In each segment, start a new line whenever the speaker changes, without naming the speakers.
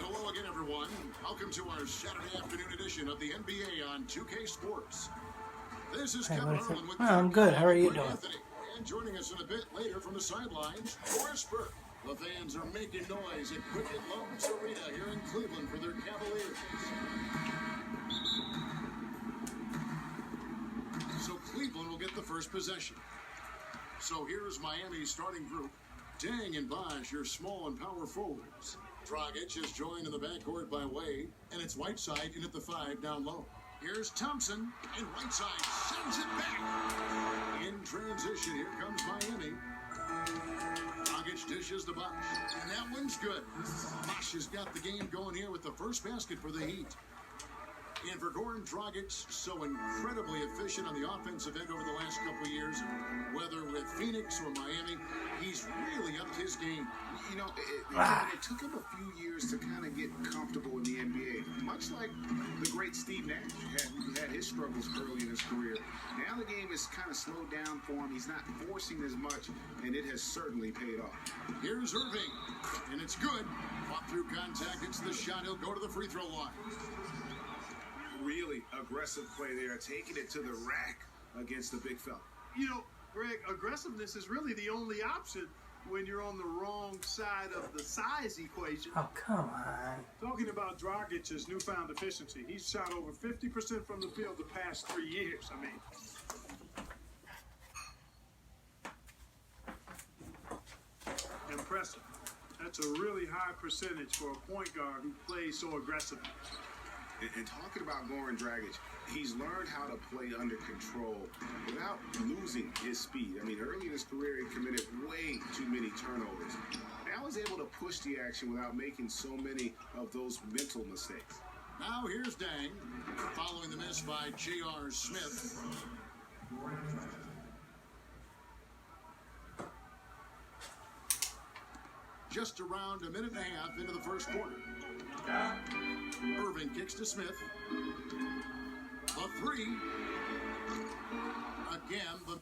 Hello again, everyone. Welcome to our Saturday afternoon edition of the NBA on 2K Sports. This is Kevin Harlan with
I'm good. How are you doing?
Anthony. And joining us in a bit later from the sidelines, Forrest Burke. The fans are making noise at Cricket Loans Arena here in Cleveland for their Cavaliers. So Cleveland will get the first possession. So here's Miami's starting group. Dang and Bosh, your small and power forwards. Dragic is joined in the backcourt by Wade, and it's Whiteside in at the 5 down low. Here's Thompson, and Whiteside sends it back. In transition, here comes Miami. Dragic dishes the Bosh, and that one's good. Bosh has got the game going here with the first basket for the Heat. And for Goran Dragic, so incredibly efficient on the offensive end over the last couple of years, whether with Phoenix or Miami, he's really upped his game.
You know, it took him a few years to kind of get comfortable in the NBA, much like the great Steve Nash had his struggles early in his career. Now the game is kind of slowed down for him. He's not forcing as much, and it has certainly paid off.
Here's Irving, and it's good. Fought through contact, it's the shot. He'll go to the free throw line.
Really aggressive play there, taking it to the rack against the big fella.
You know, Greg, aggressiveness is really the only option when you're on the wrong side of the size equation.
Oh, come on.
Talking about Dragic's newfound efficiency, he's shot over 50% from the field the past 3 years. I mean, impressive. That's a really high percentage for a point guard who plays so aggressively.
And talking about Goran Dragic, he's learned how to play under control without losing his speed. I mean, early in his career, he committed way too many turnovers. Now he's able to push the action without making so many of those mental mistakes.
Now here's Dang, following the miss by J.R. Smith. Just around a minute and a half into the first quarter. Irving kicks to Smith. The 3. Again, the...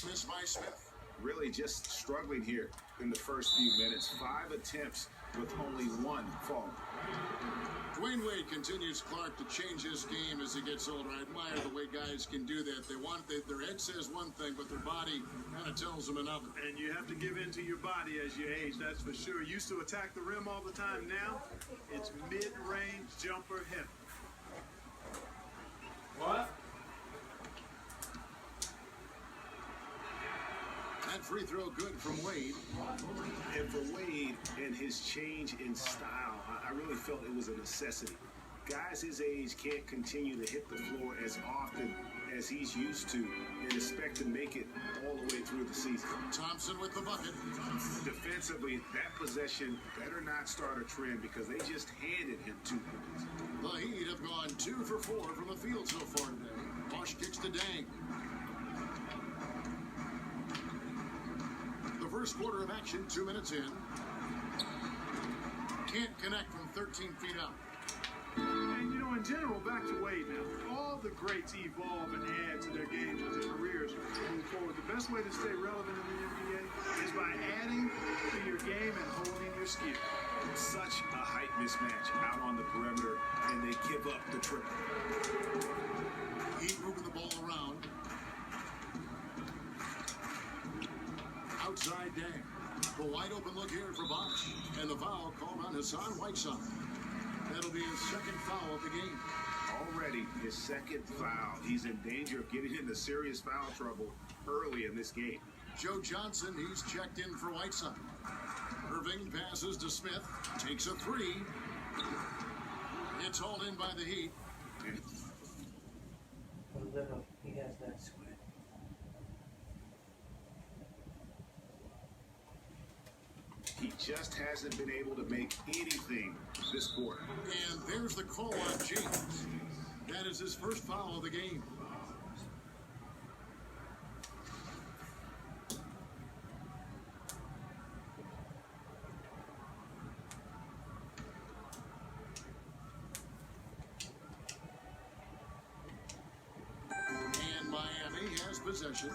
miss by Smith.
Really just struggling here in the first few minutes. 5 attempts with only 1 fall.
Dwayne Wade continues Clark to change his game as he gets older. I admire the way guys can do that. Their head says one thing, but their body kind of tells them another.
And you have to give in to your body as you age, that's for sure. Used to attack the rim all the time. Now, it's mid-range jumper heavy.
What?
That free throw good from Wade.
And for Wade and his change in style, I really felt it was a necessity. Guys his age can't continue to hit the floor as often as he's used to and expect to make it all the way through the season.
Thompson with the bucket.
Defensively, that possession better not start a trend because they just handed him 2 points.
The Heat have gone 2 for 4 from the field so far today. Bosh kicks to Dang. First quarter of action, 2 minutes in. Can't connect from 13 feet out.
And, you know, in general, back to Wade now. All the greats evolve and add to their games as their careers move forward. The best way to stay relevant in the NBA is by adding to your game and honing your skill.
Such a height mismatch out on the perimeter, and they give up the triple.
Heat moving the ball around. Outside Dang. The wide open look here for Bosh. And the foul called on Hassan Whiteside. That'll be his second foul of the game.
Already his second foul. He's in danger of getting into serious foul trouble early in this game.
Joe Johnson, he's checked in for Whiteside. Irving passes to Smith. Takes a 3. It's hauled in by the Heat.
He has that squid.
He just hasn't been able to make anything this quarter.
And there's the call on James. That is his first foul of the game. And Miami possession.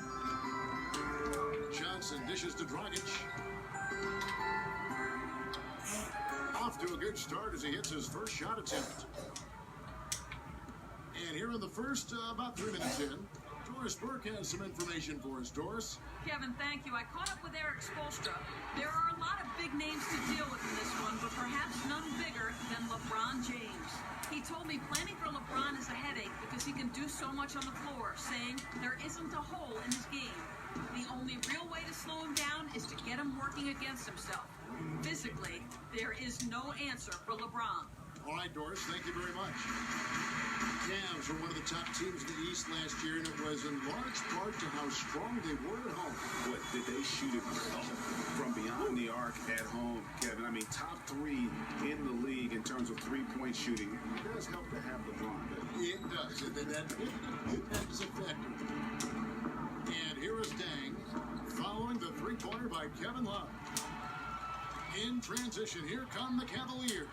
Johnson dishes to Dragic. Off to a good start as he hits his first shot attempt. And here in the first, about 3 minutes in, Doris Burke has some information for us. Doris?
Kevin, thank you. I caught up with Eric Spoelstra. There are a lot of big names to deal with in this one, but perhaps none bigger than LeBron James. He told me planning for LeBron is a headache because he can do so much on the floor, saying there isn't a hole in his game. The only real way to slow him down is to get him working against himself. Physically, there is no answer for LeBron.
All right, Doris, thank you very much. Cavs were one of the top teams in the East last year, and it was in large part to how strong they were at home.
What, did they shoot it from beyond the arc at home, Kevin? I mean, top 3 in the league in terms of three-point shooting. It does help to have LeBron.
It does, and that's a factor. And here is Dang, following the three-pointer by Kevin Love. In transition, here come the Cavaliers.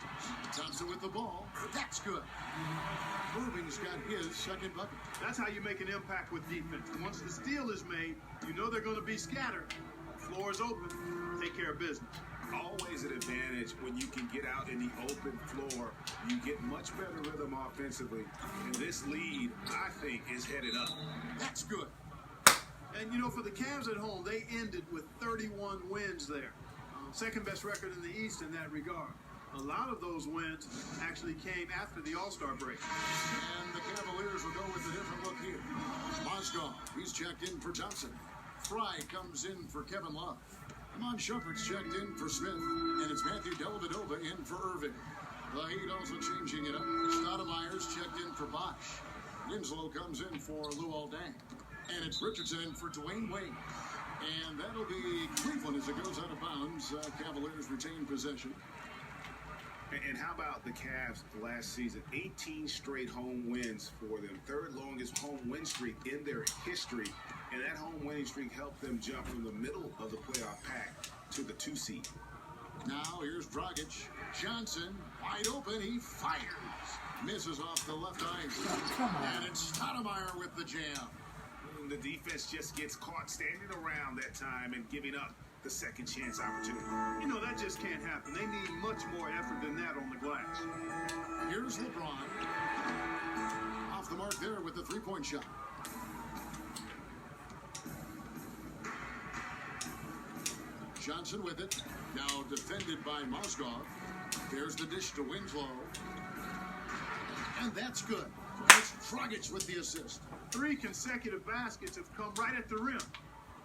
Thompson with the ball. That's good. Irving's got his second bucket.
That's how you make an impact with defense. Once the steal is made, you know they're going to be scattered. Floor is open. Take care of business.
Always an advantage when you can get out in the open floor. You get much better rhythm offensively. And this lead, I think, is headed up.
That's good.
And, you know, for the Cavs at home, they ended with 31 wins there. Second best record in the East in that regard. A lot of those wins actually came after the All-Star break.
And the Cavaliers will go with a different look here. Mozgov, he's checked in for Thompson. Fry comes in for Kevin Love. Amon Shumpert's checked in for Smith. And it's Matthew Dellavedova in for Irving. The Heat also changing it up. Stoudemire's checked in for Bosch. Winslow comes in for Luol Deng. And it's Richardson in for Dwayne Wade. And that'll be Cleveland as it goes out of bounds. Cavaliers retain possession.
And how about the Cavs last season? 18 straight home wins for them. Third longest home win streak in their history. And that home winning streak helped them jump from the middle of the playoff pack to the 2 seed.
Now here's Dragic. Johnson, wide open, he fires. Misses off the left eye. And it's Stoudemire with the jam.
The defense just gets caught standing around that time and giving up the second chance opportunity.
You know, that just can't happen. They need much more effort than that on the glass.
Here's LeBron. Off the mark there with the three-point shot. Johnson with it. Now defended by Mozgov. There's the dish to Winslow. And that's good. It's Dragic with the assist.
3 consecutive baskets have come right at the rim.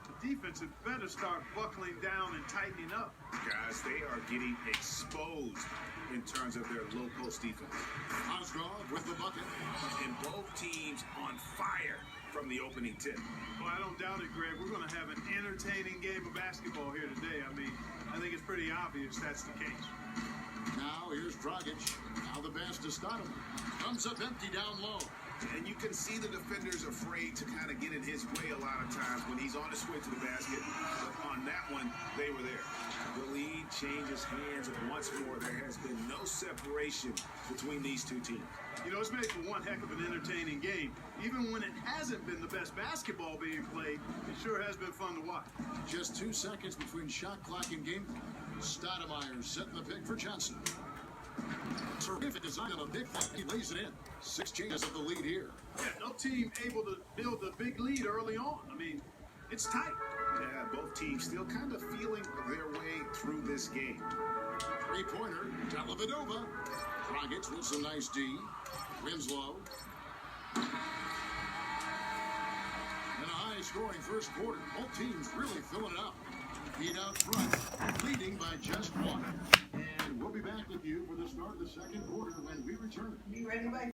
The defense had better start buckling down and tightening up.
Guys, they are getting exposed in terms of their low post defense.
Mozgov with the bucket.
And both teams on fire from the opening tip.
Well, I don't doubt it, Greg. We're going to have an entertaining game of basketball here today. I mean, I think it's pretty obvious that's the case.
Now here's Dragic. Now the pass to Stoudemire. Comes up empty down low.
And you can see the defenders afraid to kind of get in his way a lot of times when he's on his way to the basket. But on that one, they were there. The lead changes hands, and once more, there has been no separation between these two teams.
You know, it's made for one heck of an entertaining game. Even when it hasn't been the best basketball being played, it sure has been fun to watch.
Just 2 seconds between shot clock and game. Stoudemire setting the pick for Johnson. Terrific design on a big play. He lays it in. 6 changes of the lead here.
Yeah, no team able to build a big lead early on. I mean, it's tight.
Yeah, both teams still kind of feeling their way through this game.
Three-pointer, Dellavedova. Dragic with some nice D. Winslow. And a high-scoring first quarter. Both teams really filling it up. Heat out front, leading by just 1. And we'll be back with you for the start of the second quarter when we return.
You ready, Mike?